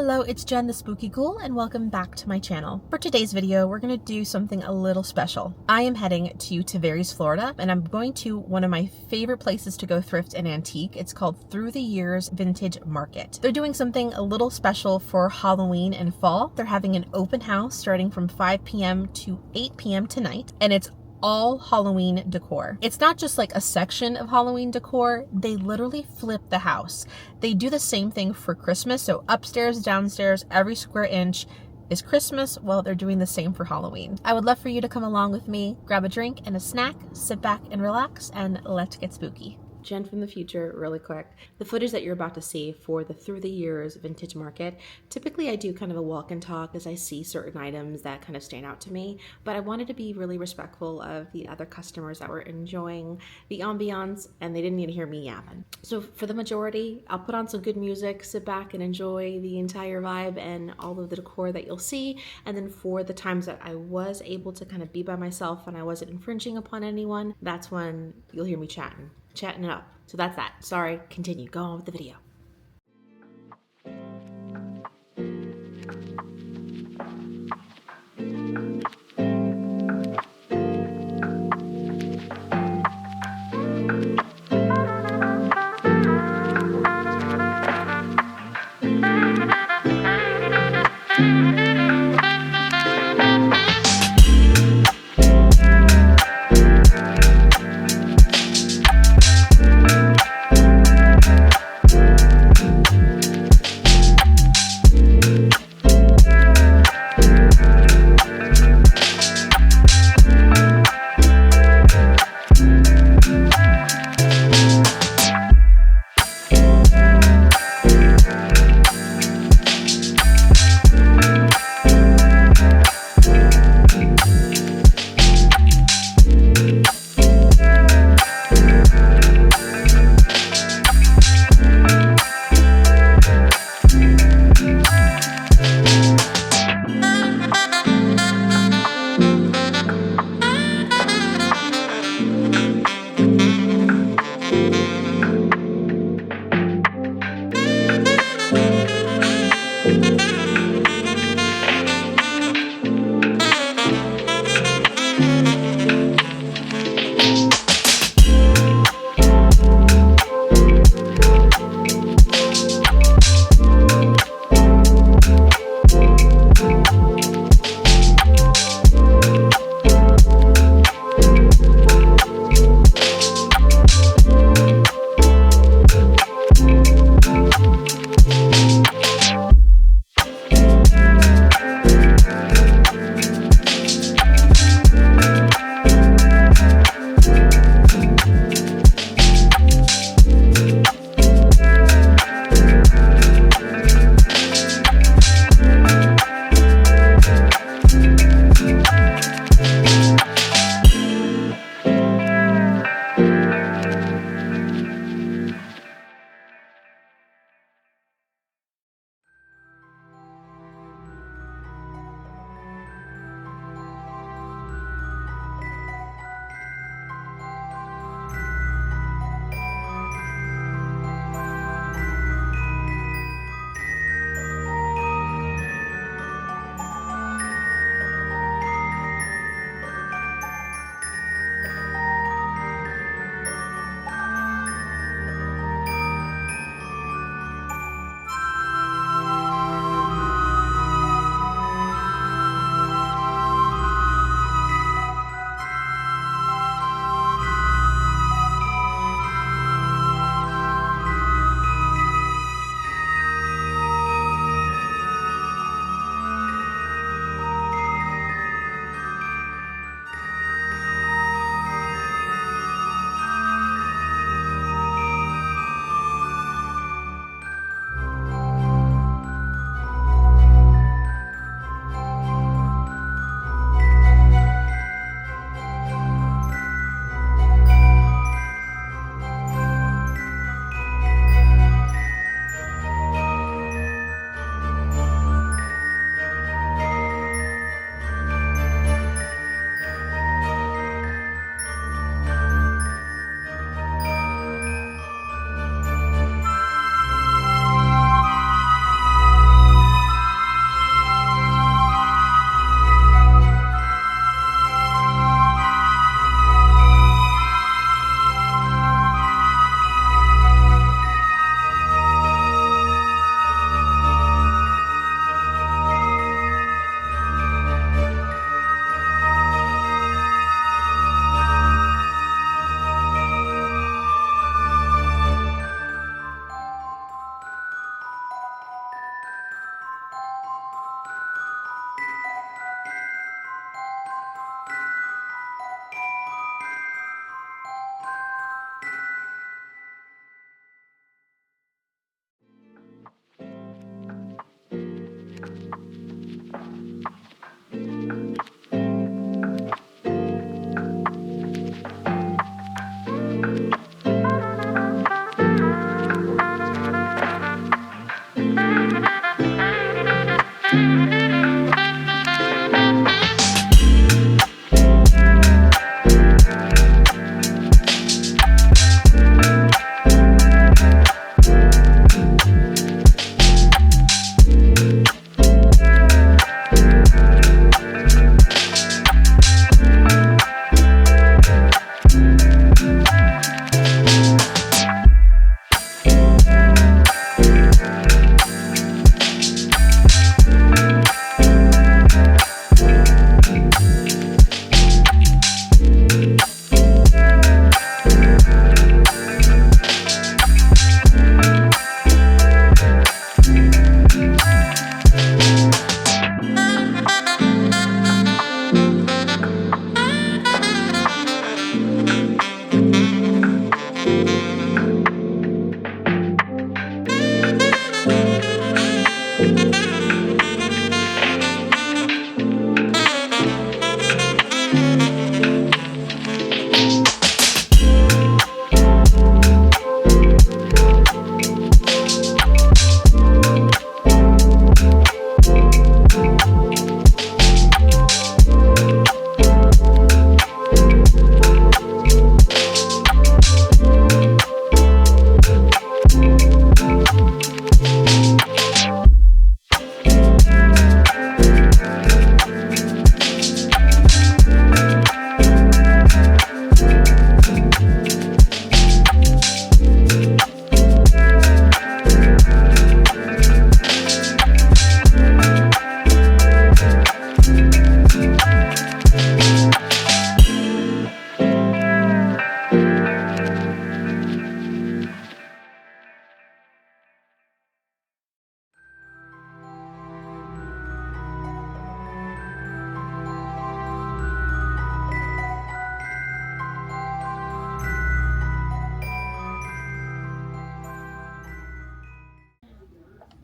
Hello, it's Jen the Spooky Ghoul and welcome back to my channel. For today's video, we're going to do something a little special. I am heading to Tavares, Florida, and I'm going to one of my favorite places to go thrift and antique. It's called Through the Years Vintage Market. They're doing something a little special for Halloween and fall. They're having an open house starting from 5 p.m. to 8 p.m. tonight, and it's all Halloween decor. It's not just like a section of Halloween decor, they literally flip the house. They do the same thing for Christmas, so upstairs, downstairs, every square inch is Christmas. Well, they're doing the same for Halloween. I would love for you to come along with me, grab a drink and a snack, sit back and relax, and let's get spooky. Jen from the future, really quick. The footage that you're about to see for the Through the Years Vintage Market, typically I do kind of a walk and talk as I see certain items that kind of stand out to me, but I wanted to be really respectful of the other customers that were enjoying the ambiance and they didn't need to hear me yapping. So for the majority, I'll put on some good music, sit back and enjoy the entire vibe and all of the decor that you'll see. And then for the times that I was able to kind of be by myself and I wasn't infringing upon anyone, that's when you'll hear me chatting it up. So that's that. Sorry, continue. Go on with the video.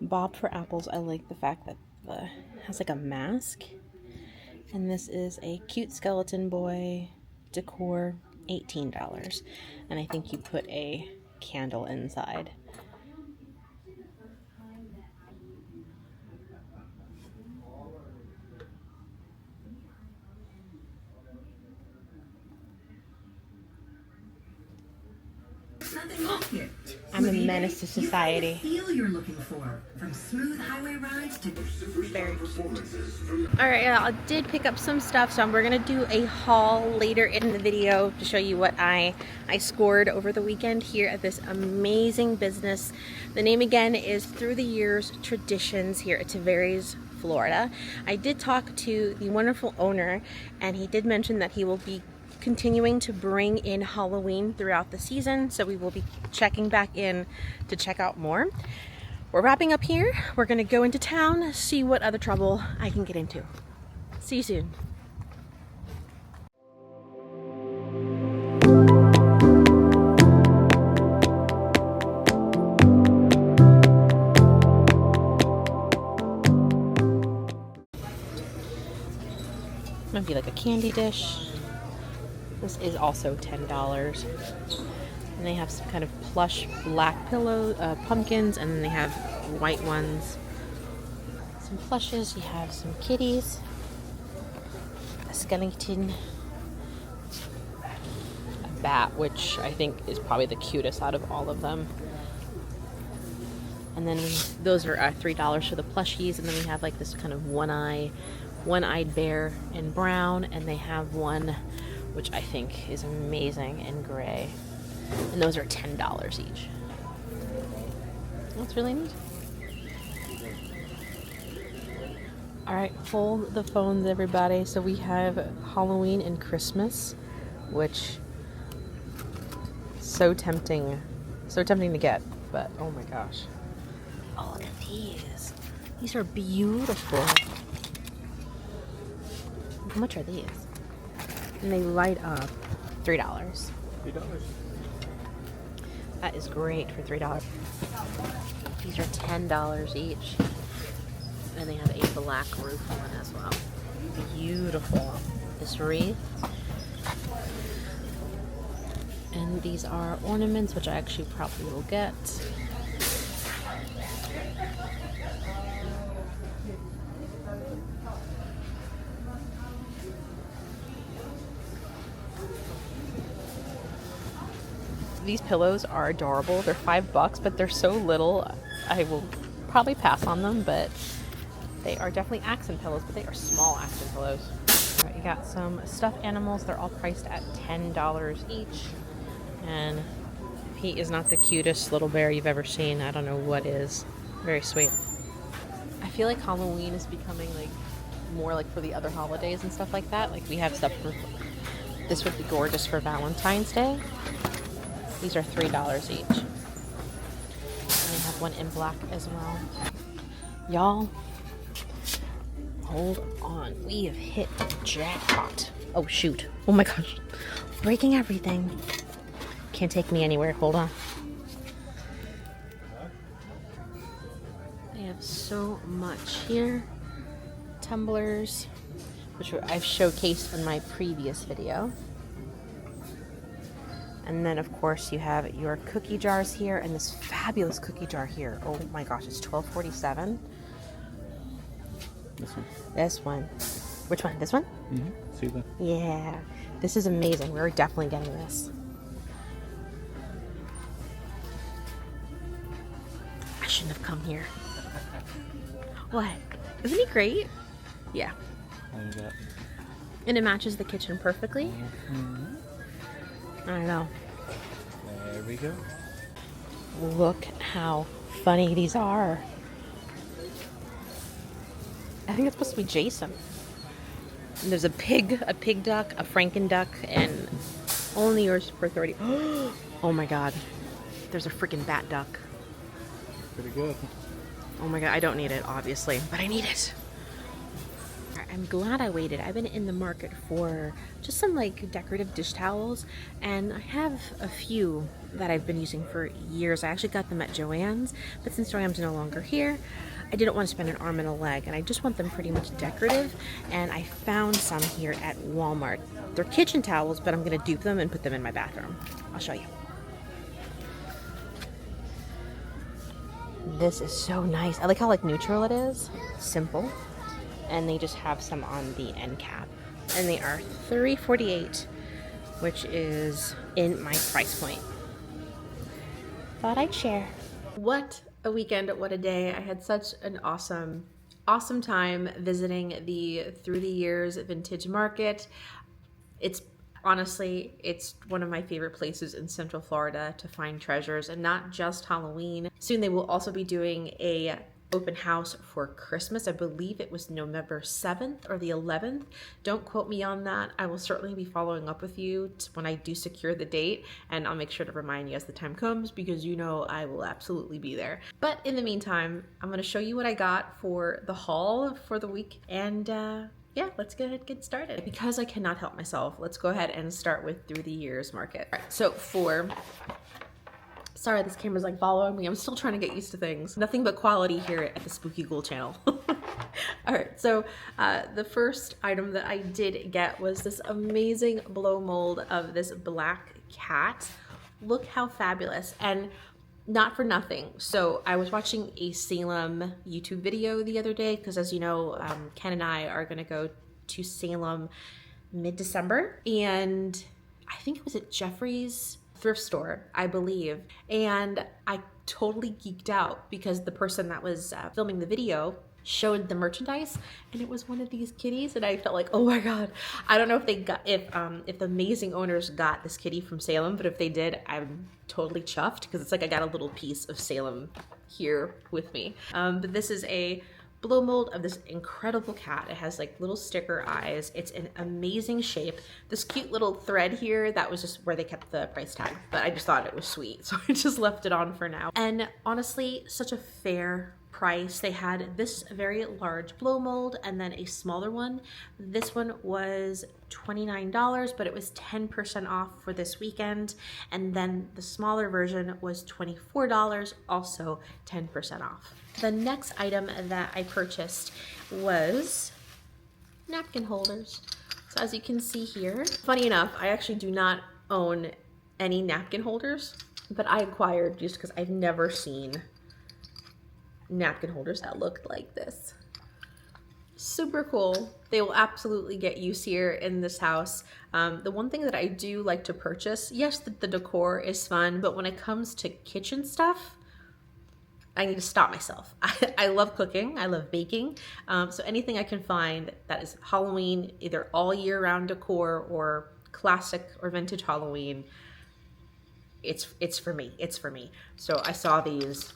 Bob for apples. I like the fact that it has like a mask. And this is a cute skeleton boy decor, $18. And I think you put a candle inside. Nothing like it. I'm a menace to society. You find the feel you're looking for, from smooth highway rides to Very cute. Alright, I did pick up some stuff, so we're going to do a haul later in the video to show you what I scored over the weekend here at this amazing business. The name again is Through the Years Traditions here at Tavares, Florida. I did talk to the wonderful owner, and he did mention that he will be continuing to bring in Halloween throughout the season, so we will be checking back in to check out more. We're wrapping up here. We're gonna go into town, see what other trouble I can get into. See you soon. Might be like a candy dish. This is also $10. And they have some kind of plush black pillow, pumpkins, and then they have white ones. Some plushes, you have some kitties, a skeleton, a bat, which I think is probably the cutest out of all of them. And then those are $3 for the plushies, and then we have like this kind of one-eyed bear in brown, and they have one which I think is amazing in gray. And those are $10 each. That's really neat. Alright, hold the phones, everybody. So we have Halloween and Christmas, which so tempting to get, but oh my gosh. Oh, look at these. These are beautiful. How much are these? And they light up. $3. $3. That is great for $3. These are $10 each. And they have a black roof one as well. Beautiful. This wreath. And these are ornaments, which I actually probably will get. These pillows are adorable. They're $5, but they're so little. I will probably pass on them, but they are definitely accent pillows, but they are small accent pillows. All right, you got some stuffed animals. They're all priced at $10 each. And he is not the cutest little bear you've ever seen. I don't know what is. Very sweet. I feel like Halloween is becoming like more like for the other holidays and stuff like that. Like we have stuff for, this would be gorgeous for Valentine's Day. These are $3 each. And we have one in black as well. Y'all, hold on. We have hit the jackpot. Oh shoot. Oh my gosh. breaking everything. Can't take me anywhere. Hold on. They have so much here. Tumblers, which I've showcased in my previous video. And then, of course, you have your cookie jars here and this fabulous cookie jar here. Oh my gosh, it's $12.47. This one. This one. Which one? This one? Mm-hmm. See that? Yeah. This is amazing. We're definitely getting this. I shouldn't have come here. What? Isn't he great? Yeah. And that. And it matches the kitchen perfectly. Mm-hmm. I don't know. There we go. Look how funny these are. I think it's supposed to be Jason. And there's a pig duck, a Franken duck, and only yours for 30. Oh my god. There's a freaking bat duck. Pretty good. Oh my god, I don't need it, obviously, but I need it. I'm glad I waited. I've been in the market for just some like decorative dish towels, and I have a few that I've been using for years. I actually got them at Joann's, but since Joann's no longer here, I didn't want to spend an arm and a leg, and I just want them pretty much decorative, and I found some here at Walmart. They're kitchen towels, but I'm going to dupe them and put them in my bathroom. I'll show you. This is so nice. I like how like neutral it is. Simple. And they just have some on the end cap. And they are $3.48, which is in my price point. Thought I'd share. What a weekend, what a day. I had such an awesome time visiting the Through the Years vintage market. It's honestly, it's one of my favorite places in Central Florida to find treasures, and not just Halloween. Soon they will also be doing a open house for Christmas. I believe it was November 7th or the 11th. Don't quote me on that. I will certainly be following up with you when I do secure the date, and I'll make sure to remind you as the time comes, because you know I will absolutely be there. But in the meantime, I'm going to show you what I got for the haul for the week, and yeah, let's get started. Because I cannot help myself, let's go ahead and start with Through the Years market. All right, so sorry, this camera's like following me. I'm still trying to get used to things. Nothing but quality here at the Spooky Ghoul channel. All right, so the first item that I did get was this amazing blow mold of this black cat. Look how fabulous. And not for nothing. So I was watching a Salem YouTube video the other day, because as you know, Ken and I are gonna go to Salem mid-December, and I think it was at Jeffrey's thrift store, I believe, and I totally geeked out because the person that was filming the video showed the merchandise, and it was one of these kitties, and I felt like, oh my god. I don't know if the amazing owners got this kitty from Salem, but if they did, I'm totally chuffed, because it's like I got a little piece of Salem here with me. But this is a blow mold of this incredible cat. It has like little sticker eyes. It's an amazing shape. This cute little thread here, that was just where they kept the price tag, but I just thought it was sweet, so I just left it on for now. And honestly, such a fair price. They had this very large blow mold and then a smaller one. This one was $29, but it was 10% off for this weekend. And then the smaller version was $24, also 10% off. The next item that I purchased was napkin holders. So as you can see here, funny enough, I actually do not own any napkin holders, but I acquired just because I've never seen napkin holders that looked like this. Super cool. They will absolutely get use here in this house. The one thing that I do like to purchase, yes, the decor is fun, but when it comes to kitchen stuff, I need to stop myself. I love cooking, I love baking, so anything I can find that is Halloween, either all year round decor or classic or vintage Halloween, it's for me, it's for me. So I saw these,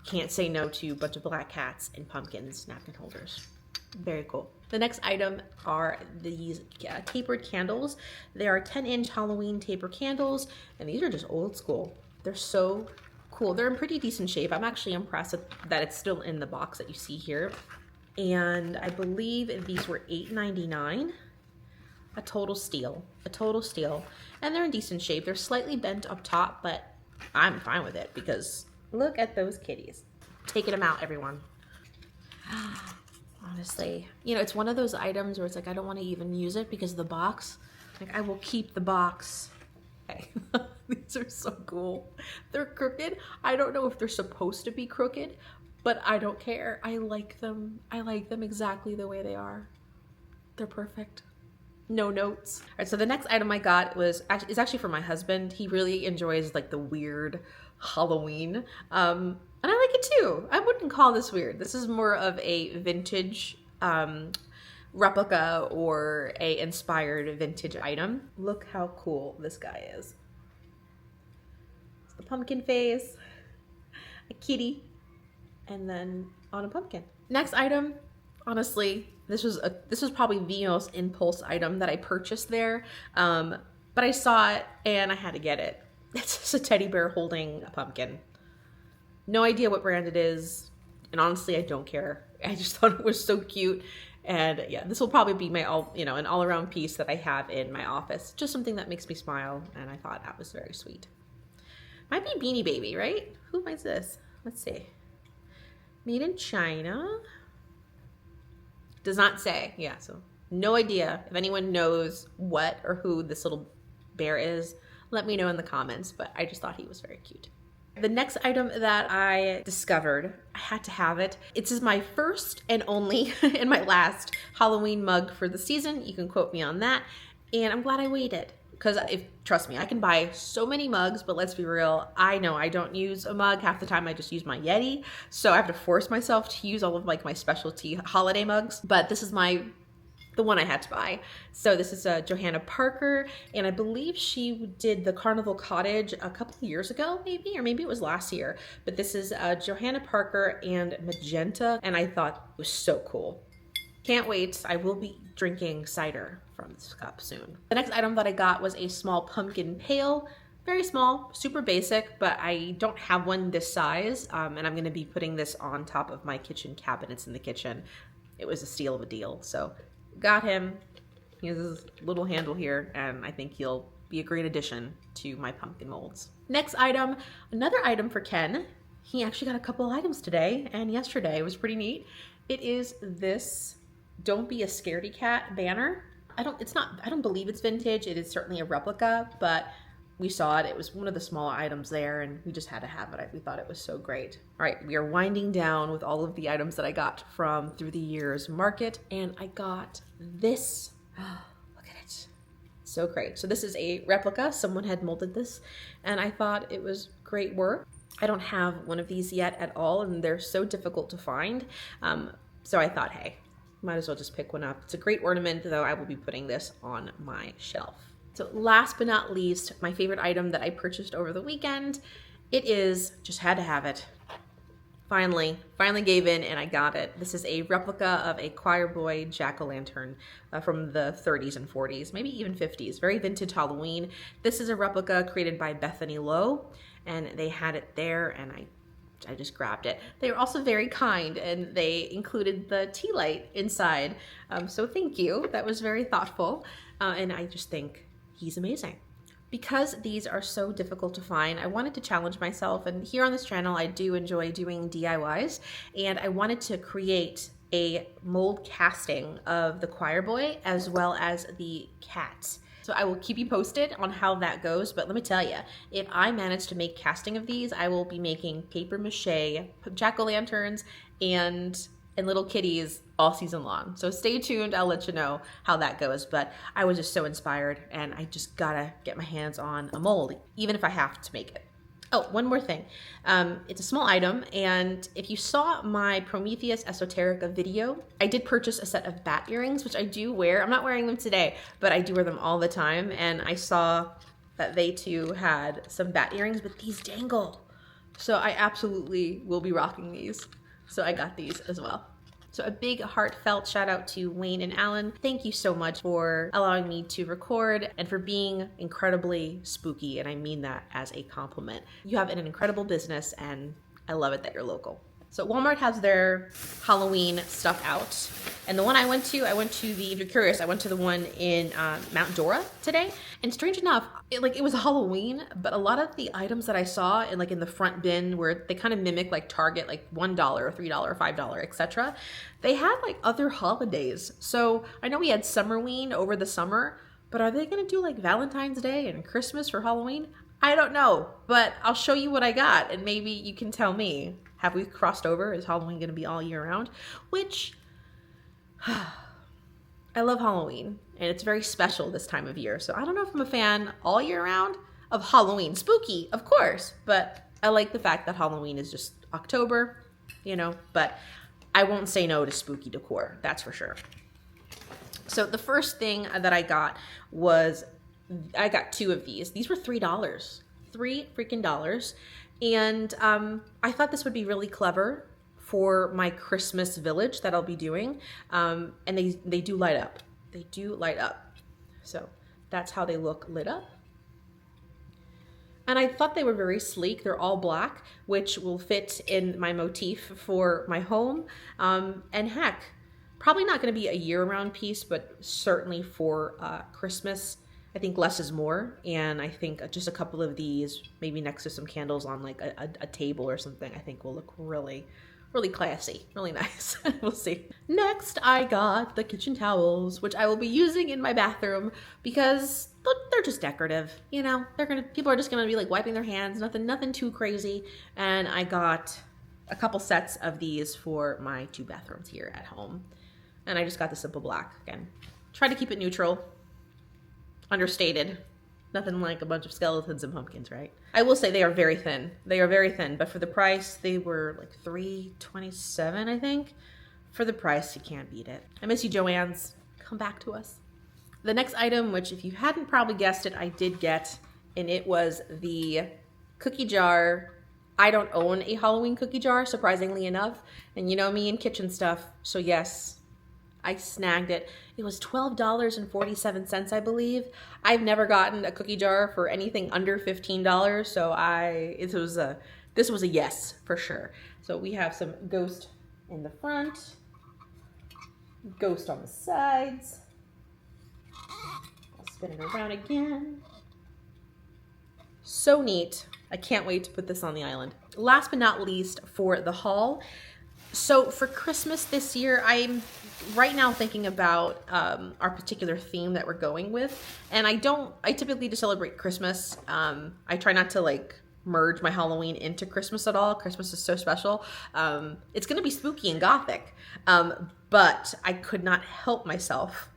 can't say no to a bunch of black cats and pumpkins napkin holders. Very cool. The next item are these tapered candles. They are 10-inch Halloween taper candles, and these are just old school. They're so cool. They're in pretty decent shape. I'm actually impressed that it's still in the box that you see here. And I believe these were $8.99. A total steal. A total steal. And they're in decent shape. They're slightly bent up top, but I'm fine with it because look at those kitties. Taking them out, everyone. Honestly, you know, it's one of those items where it's like I don't want to even use it because of the box. Like, I will keep the box. Okay. These are so cool. They're crooked. I don't know if they're supposed to be crooked, but I don't care. I like them. I like them exactly the way they are. They're perfect. No notes. All right, so the next item I got is actually for my husband. He really enjoys like the weird Halloween. And I like it too. I wouldn't call this weird. This is more of a vintage replica or a inspired vintage item. Look how cool this guy is. It's the pumpkin face, a kitty, and then on a pumpkin. Next item, honestly, this was probably the most impulse item that I purchased there. But I saw it and I had to get it. It's just a teddy bear holding a pumpkin. No idea what brand it is, and honestly, I don't care. I just thought it was so cute, and yeah, this will probably be my an all-around piece that I have in my office. Just something that makes me smile, and I thought that was very sweet. Might be Beanie Baby, right? Who is this? Let's see. Made in China. Does not say. Yeah, so no idea. If anyone knows what or who this little bear is, let me know in the comments, but I just thought he was very cute. The next item that I discovered, I had to have it. This is my first and only and my last Halloween mug for the season. You can quote me on that. And I'm glad I waited because trust me, I can buy so many mugs, but let's be real. I know I don't use a mug. Half the time I just use my Yeti. So I have to force myself to use all of like my specialty holiday mugs. But this is the one I had to buy. So this is Johanna Parker, and I believe she did the Carnival Cottage a couple of years ago, maybe, or maybe it was last year. But this is Johanna Parker and Magenta, and I thought it was so cool. Can't wait. I will be drinking cider from this cup soon. The next item that I got was a small pumpkin pail. Very small, super basic, but I don't have one this size, and I'm gonna be putting this on top of my kitchen cabinets in the kitchen. It was a steal of a deal, so got him. He has his little handle here, and I think he'll be a great addition to my pumpkin molds. Next item, another item for Ken. He actually got a couple items today and yesterday. It was pretty neat. It is this "Don't Be a Scaredy Cat" banner. I don't believe it's vintage. It is certainly a replica, but we saw it. It was one of the smaller items there, and we just had to have it. We thought it was so great. All right, we are winding down with all of the items that I got from Through the Years Market, and I got this. Oh, look at it. So great. So this is a replica. Someone had molded this, and I thought it was great work. I don't have one of these yet at all, and they're so difficult to find. So I thought, hey, might as well just pick one up. It's a great ornament, though. I will be putting this on my shelf. So last but not least, my favorite item that I purchased over the weekend, it is, just had to have it. Finally gave in and I got it. This is a replica of a choir boy jack-o'-lantern from the 30s and 40s, maybe even 50s. Very vintage Halloween. This is a replica created by Bethany Lowe, and they had it there, and I just grabbed it. They were also very kind, and they included the tea light inside. So thank you. That was very thoughtful, and I just think he's amazing. Because these are so difficult to find, I wanted to challenge myself, and here on this channel I do enjoy doing DIYs, and I wanted to create a mold casting of the choir boy as well as the cat. So I will keep you posted on how that goes, but let me tell you, if I manage to make casting of these, I will be making paper mache jack-o'-lanterns and little kitties all season long. So stay tuned, I'll let you know how that goes. But I was just so inspired, and I just gotta get my hands on a mold, even if I have to make it. Oh, one more thing. It's a small item, and if you saw my Prometheus Esoterica video, I did purchase a set of bat earrings, which I do wear. I'm not wearing them today, but I do wear them all the time, and I saw that they too had some bat earrings, but these dangle. So I absolutely will be rocking these. So I got these as well. So a big heartfelt shout out to Wayne and Alan. Thank you so much for allowing me to record and for being incredibly spooky, and I mean that as a compliment. You have an incredible business, and I love it that you're local. So Walmart has their Halloween stuff out. And the one I went to the, if you're curious, I went to the one in Mount Dora today. And strange enough, it was Halloween, but a lot of the items that I saw in the front bin where they kind of mimic like Target, like $1 or $3 or $5, etc. They had like other holidays. So I know we had Summerween over the summer, but are they gonna do like Valentine's Day and Christmas for Halloween? I don't know, but I'll show you what I got and maybe you can tell me, have we crossed over? Is Halloween gonna be all year round? Which, I love Halloween and it's very special this time of year. So I don't know if I'm a fan all year round of Halloween. Spooky, of course, but I like the fact that Halloween is just October, but I won't say no to spooky decor, that's for sure. So the first thing that I got was, I got 2 of these. These were $3, $3 freaking dollars. And I thought this would be really clever for my Christmas village that I'll be doing. And they do light up. They do light up. So that's how they look lit up. And I thought they were very sleek. They're all black, which will fit in my motif for my home. And heck, probably not going to be a year-round piece, but certainly for Christmas, I think less is more. And I think just a couple of these, maybe next to some candles on like a table or something, I think will look really, really classy, really nice. We'll see. Next, I got the kitchen towels, which I will be using in my bathroom because they're just decorative. People are just gonna be like wiping their hands, nothing too crazy. And I got a couple sets of these for my 2 bathrooms here at home. And I just got the simple black again. Try to keep it neutral, understated. Nothing like a bunch of skeletons and pumpkins, right? I will say they are very thin. They are very thin, but for the price, they were like $3.27, I think. For the price, you can't beat it. I miss you, Joann's. Come back to us. The next item, which if you hadn't probably guessed it, I did get, and it was the cookie jar. I don't own a Halloween cookie jar, surprisingly enough. And you know me and kitchen stuff, so yes, I snagged it. It was $12.47, I believe. I've never gotten a cookie jar for anything under $15, so this was a yes for sure. So we have some ghost in the front, ghost on the sides. I'll spin it around again. So neat. I can't wait to put this on the island. Last but not least, for the haul. So for Christmas this year, I'm right now thinking about our particular theme that we're going with. And I typically just celebrate Christmas. I try not to merge my Halloween into Christmas at all. Christmas is so special. It's gonna be spooky and gothic, but I could not help myself.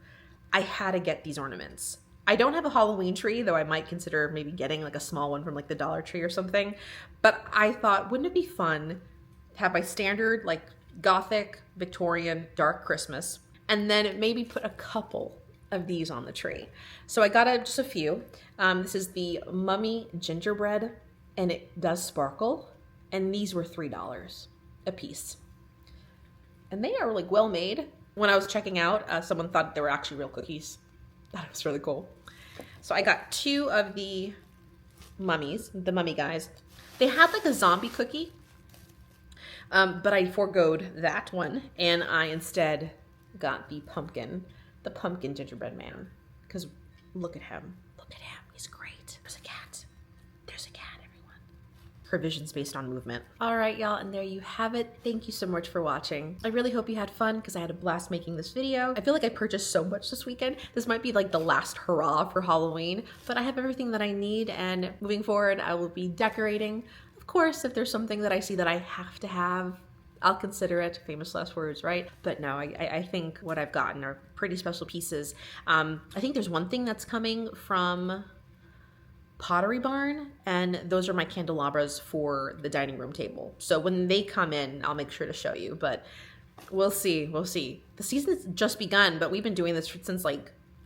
I had to get these ornaments. I don't have a Halloween tree, though I might consider maybe getting a small one from the Dollar Tree or something. But I thought, wouldn't it be fun to have my standard gothic, Victorian, dark Christmas, and then maybe put a couple of these on the tree. So I got just a few. This is the Mummy Gingerbread, and it does sparkle, and these were $3 a piece. And they are well made. When I was checking out, someone thought they were actually real cookies. That was really cool. So I got 2 of the mummies, the mummy guys. They had a zombie cookie, but I forgoed that one, and I instead got the pumpkin gingerbread man. Because look at him. Look at him. He's great. There's a cat. There's a cat, everyone. Provisions based on movement. All right, y'all, and there you have it. Thank you so much for watching. I really hope you had fun because I had a blast making this video. I feel like I purchased so much this weekend. This might be the last hurrah for Halloween, but I have everything that I need, and moving forward, I will be decorating. Of course, if there's something that I see that I have to have, I'll consider it. Famous last words, right? But no, I think what I've gotten are pretty special pieces. I think there's one thing that's coming from Pottery Barn, and those are my candelabras for the dining room table. So when they come in, I'll make sure to show you, but we'll see. The season's just begun, but we've been doing this since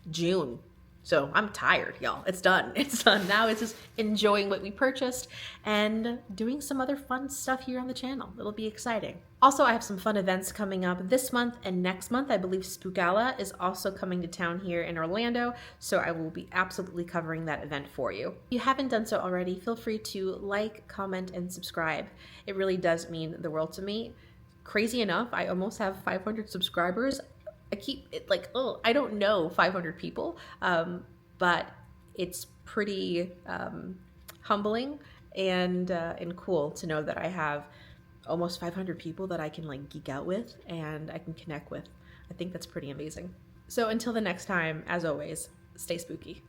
June. So I'm tired, y'all. It's done. It's done. Now it's just enjoying what we purchased and doing some other fun stuff here on the channel. It'll be exciting. Also, I have some fun events coming up this month and next month. I believe Spookala is also coming to town here in Orlando, so I will be absolutely covering that event for you. If you haven't done so already, feel free to like, comment, and subscribe. It really does mean the world to me. Crazy enough, I almost have 500 subscribers. I keep it like, oh, I don't know 500 people, but it's pretty humbling and cool to know that I have almost 500 people that I can like geek out with and I can connect with. I think that's pretty amazing. So until the next time, as always, stay spooky.